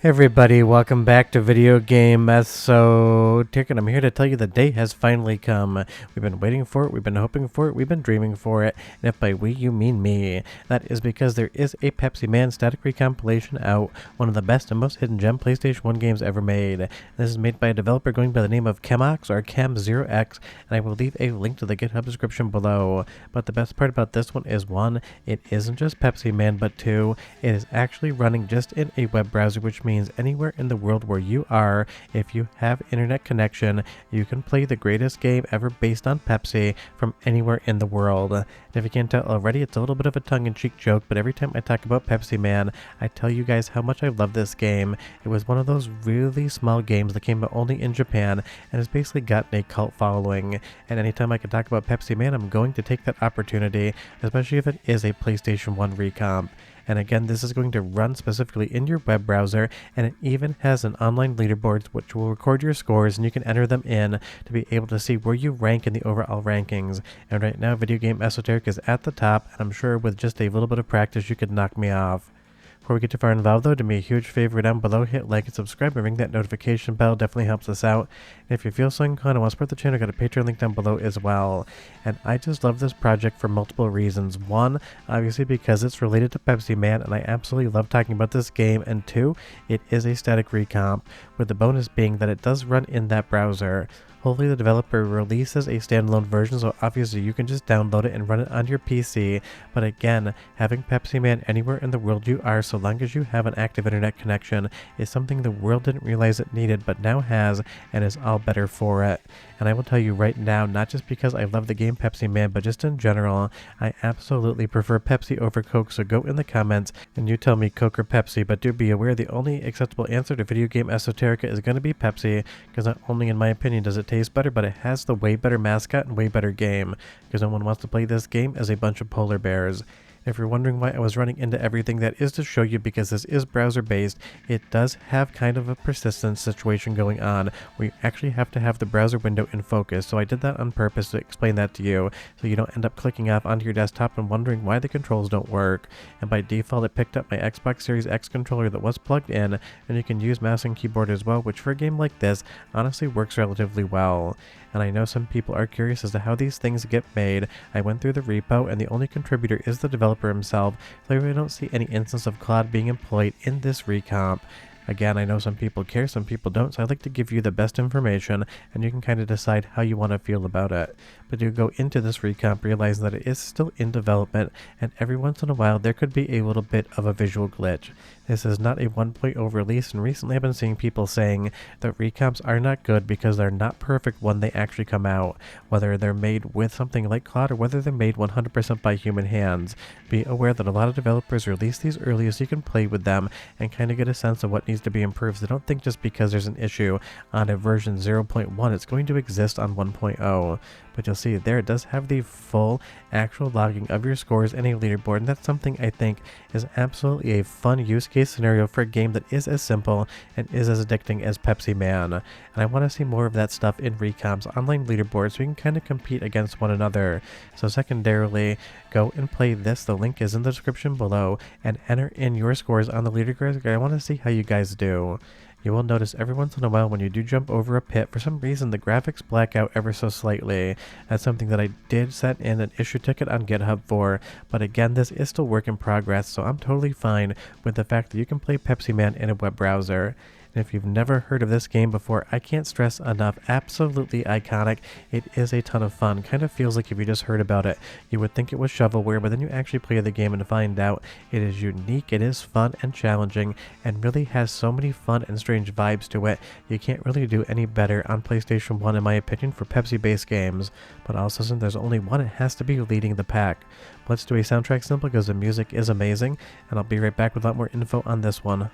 Hey everybody, welcome back to Video Game Esoteric, and I'm here to tell you the day has finally come. We've been waiting for it, we've been hoping for it, we've been dreaming for it, and if by we you mean me, that is because there is a Pepsiman static recompilation out, one of the best and most hidden gem PlayStation 1 games ever made. This is made by a developer going by the name of Chemox or Chem0x, and I will leave a link to the GitHub description below. But the best part about this one is 1, it isn't just Pepsiman, but 2, it is actually running just in a web browser, which means anywhere in the world where you are, if you have internet connection, you can play the greatest game ever based on Pepsi from anywhere in the world. And if you can't tell already, it's a little bit of a tongue-in-cheek joke, but every time I talk about Pepsiman, I tell you guys how much I love this game. It was one of those really small games that came out only in Japan and has basically gotten a cult following. And anytime I can talk about Pepsiman, I'm going to take that opportunity, especially if it is a PlayStation 1 recomp. And again, this is going to run specifically in your web browser, and it even has an online leaderboard which will record your scores, and you can enter them in to be able to see where you rank in the overall rankings. And right now, Video Game Esoteric is at the top, and I'm sure with just a little bit of practice, you could knock me off. Before we get too far involved though, do me a huge favor down below, hit like and subscribe and ring that notification bell, definitely helps us out. And if you feel so inclined and want to support the channel, got a Patreon link down below as well. And I just love this project for multiple reasons. 1, obviously because it's related to Pepsiman and I absolutely love talking about this game, and 2, it is a static recomp, with the bonus being that it does run in that browser. Hopefully the developer releases a standalone version, so obviously you can just download it and run it on your PC, but again, having Pepsiman anywhere in the world you are, so long as you have an active internet connection, is something the world didn't realize it needed, but now has, and is all better for it. And I will tell you right now, not just because I love the game Pepsiman, but just in general, I absolutely prefer Pepsi over Coke, so go in the comments and you tell me Coke or Pepsi, but do be aware the only acceptable answer to Video Game Esoterica is going to be Pepsi, because not only in my opinion does it taste better, but it has the way better mascot and way better game, because no one wants to play this game as a bunch of polar bears. If you're wondering why I was running into everything, that is to show you because this is browser based, it does have kind of a persistence situation going on where you actually have to have the browser window in focus, so I did that on purpose to explain that to you so you don't end up clicking off onto your desktop and wondering why the controls don't work. And by default it picked up my Xbox Series X controller that was plugged in, and you can use mouse and keyboard as well, which for a game like this honestly works relatively well. And I know some people are curious as to how these things get made. I went through the repo and the only contributor is the developer himself, so I really don't see any instance of Cloud being employed in this recomp. Again, I know some people care, some people don't, so I like to give you the best information, and you can kind of decide how you want to feel about it. But you go into this recomp realizing that it is still in development, and every once in a while there could be a little bit of a visual glitch. This is not a 1.0 release, and recently I've been seeing people saying that recomps are not good because they're not perfect when they actually come out, whether they're made with something like Cloud or whether they're made 100% by human hands. Be aware that a lot of developers release these early so you can play with them and kind of get a sense of what needs to be improved. So don't think just because there's an issue on a version 0.1 it's going to exist on 1.0. But you'll see there it does have the full actual logging of your scores and a leaderboard, and that's something I think is absolutely a fun use case scenario for a game that is as simple and is as addicting as Pepsiman. And I want to see more of that stuff in Recomp's online leaderboard so we can kind of compete against one another. So secondarily, go and play this, the link is in the description below, and enter in your scores on the leaderboard. I want to see how you guys do. You will notice every once in a while when you do jump over a pit, for some reason the graphics black out ever so slightly. That's something that I did set in an issue ticket on GitHub for, but again this is still work in progress, so I'm totally fine with the fact that you can play Pepsiman in a web browser. And if you've never heard of this game before, I can't stress enough, absolutely iconic. It is a ton of fun. Kind of feels like if you just heard about it, you would think it was shovelware, but then you actually play the game and find out it is unique, it is fun and challenging, and really has so many fun and strange vibes to it. You can't really do any better on PlayStation 1 in my opinion for Pepsi-based games. But also since there's only one, it has to be leading the pack. Let's do a soundtrack sample because the music is amazing, and I'll be right back with a lot more info on this one.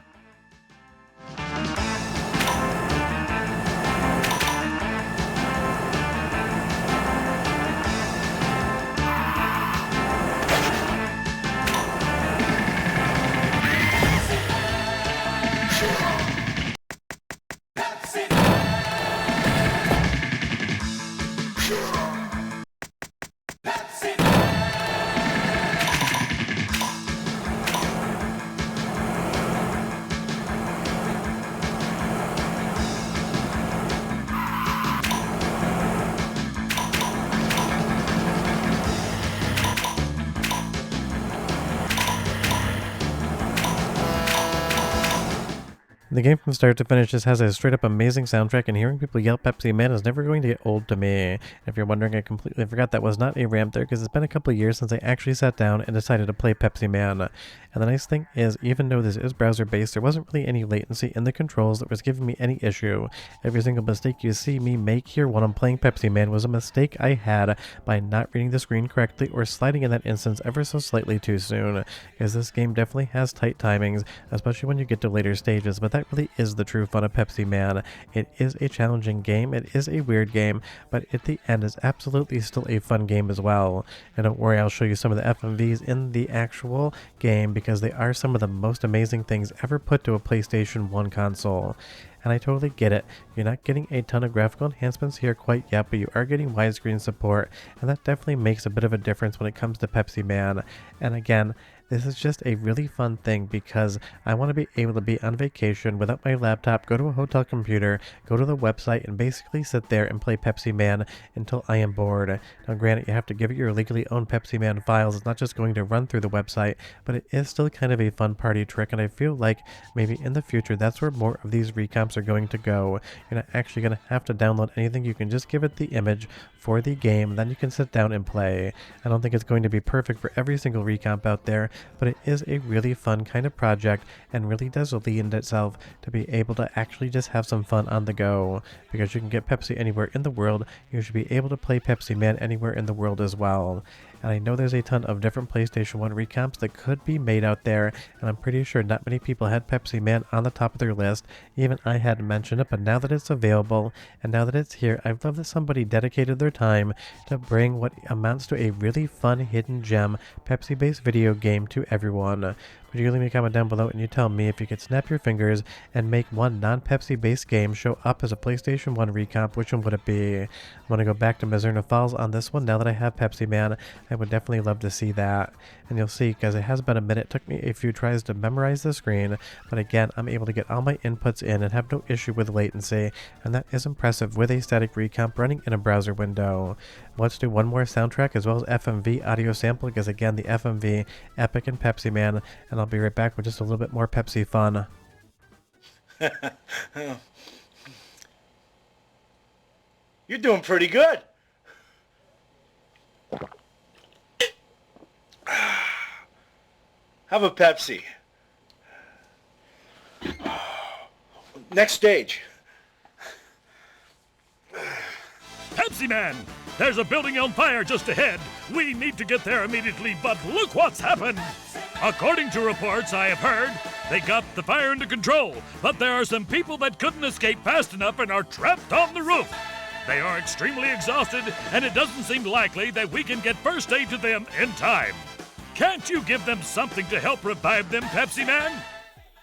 The game from start to finish just has a straight up amazing soundtrack, and hearing people yell Pepsi Man is never going to get old to me. And if you're wondering, I completely forgot that was not a ramp there because it's been a couple of years since I actually sat down and decided to play Pepsi Man. And the nice thing is, even though this is browser based, there wasn't really any latency in the controls that was giving me any issue. Every single mistake you see me make here when I'm playing Pepsi Man was a mistake I had by not reading the screen correctly or sliding in that instance ever so slightly too soon. Because this game definitely has tight timings, especially when you get to later stages, but that really is the true fun of Pepsi Man. It is a challenging game, it is a weird game, but at the end is absolutely still a fun game as well. And don't worry, I'll show you some of the FMVs in the actual game because they are some of the most amazing things ever put to a PlayStation 1 console. And I totally get it. You're not getting a ton of graphical enhancements here quite yet, but you are getting widescreen support, and that definitely makes a bit of a difference when it comes to Pepsi Man. And again, this is just a really fun thing because I want to be able to be on vacation without my laptop, go to a hotel computer, go to the website, and basically sit there and play Pepsi Man until I am bored. Now granted, you have to give it your legally owned Pepsi Man files. It's not just going to run through the website, but it is still kind of a fun party trick, and I feel like maybe in the future that's where more of these recomps are going to go. You're not actually going to have to download anything. You can just give it the image for the game, then you can sit down and play. I don't think it's going to be perfect for every single recomp out there, but it is a really fun kind of project and really does lend itself to be able to actually just have some fun on the go. Because you can get Pepsi anywhere in the world, you should be able to play Pepsi Man anywhere in the world as well. And I know there's a ton of different PlayStation 1 recomps that could be made out there, and I'm pretty sure not many people had Pepsi Man on the top of their list. Even I hadn't mentioned it, but now that it's available, and now that it's here, I love that somebody dedicated their time to bring what amounts to a really fun hidden gem Pepsi-based video game to everyone. Would you leave me a comment down below and you tell me if you could snap your fingers and make one non-Pepsi based game show up as a PlayStation 1 recomp, which one would it be? I'm going to go back to Mizurna Falls on this one now that I have Pepsi Man. I would definitely love to see that. And you'll see, because it has been a minute, it took me a few tries to memorize the screen, but again, I'm able to get all my inputs in and have no issue with latency, and that is impressive with a static recomp running in a browser window. Let's do one more soundtrack as well as FMV audio sample, because again, the FMV, Epic and Pepsi Man, and I'll be right back with just a little bit more Pepsi fun. You're doing pretty good. Have a Pepsi. Next stage. Pepsi Man! There's a building on fire just ahead. We need to get there immediately, but look what's happened! According to reports I have heard, they got the fire under control, but there are some people that couldn't escape fast enough and are trapped on the roof. They are extremely exhausted, and it doesn't seem likely that we can get first aid to them in time. Can't you give them something to help revive them, Pepsi Man?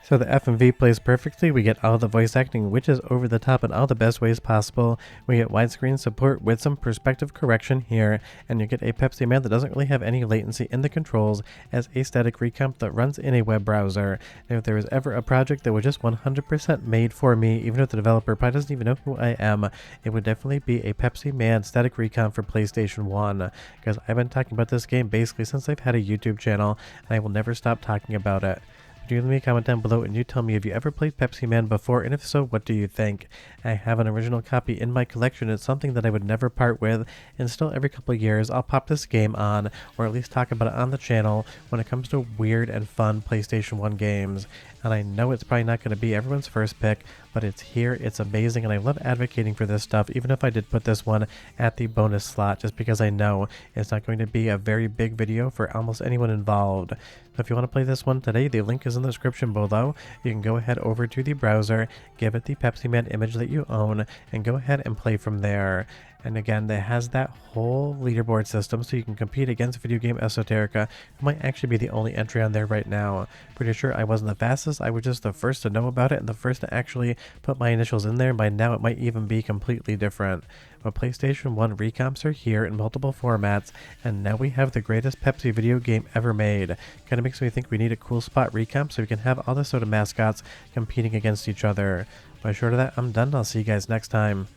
So the FMV plays perfectly, we get all the voice acting which is over the top in all the best ways possible, we get widescreen support with some perspective correction here, and you get a Pepsi Man that doesn't really have any latency in the controls as a static recomp that runs in a web browser. Now if there was ever a project that was just 100% made for me, even if the developer probably doesn't even know who I am, it would definitely be a Pepsi Man static recomp for PlayStation 1, because I've been talking about this game basically since I've had a YouTube channel, and I will never stop talking about it. Do leave me a comment down below and you tell me, have you ever played Pepsi Man before, and if so, what do you think? I have an original copy in my collection. It's something that I would never part with, and still every couple of years I'll pop this game on, or at least talk about it on the channel when it comes to weird and fun PlayStation 1 games. And I know it's probably not going to be everyone's first pick, but it's here, it's amazing, and I love advocating for this stuff, even if I did put this one at the bonus slot, just because I know it's not going to be a very big video for almost anyone involved. So if you want to play this one today, the link is in the description below. You can go ahead over to the browser, give it the Pepsi Man image that you own, and go ahead and play from there. And again, it has that whole leaderboard system, so you can compete against Video Game Esoterica, who might actually be the only entry on there right now. Pretty sure I wasn't the fastest, I was just the first to know about it, and the first to actually put my initials in there. By now it might even be completely different. But PlayStation 1 recomps are here in multiple formats, and now we have the greatest Pepsi video game ever made. Kinda makes me think we need a cool spot recomp so we can have all the soda mascots competing against each other. But short of that, I'm done. I'll see you guys next time.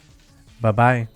Bye bye.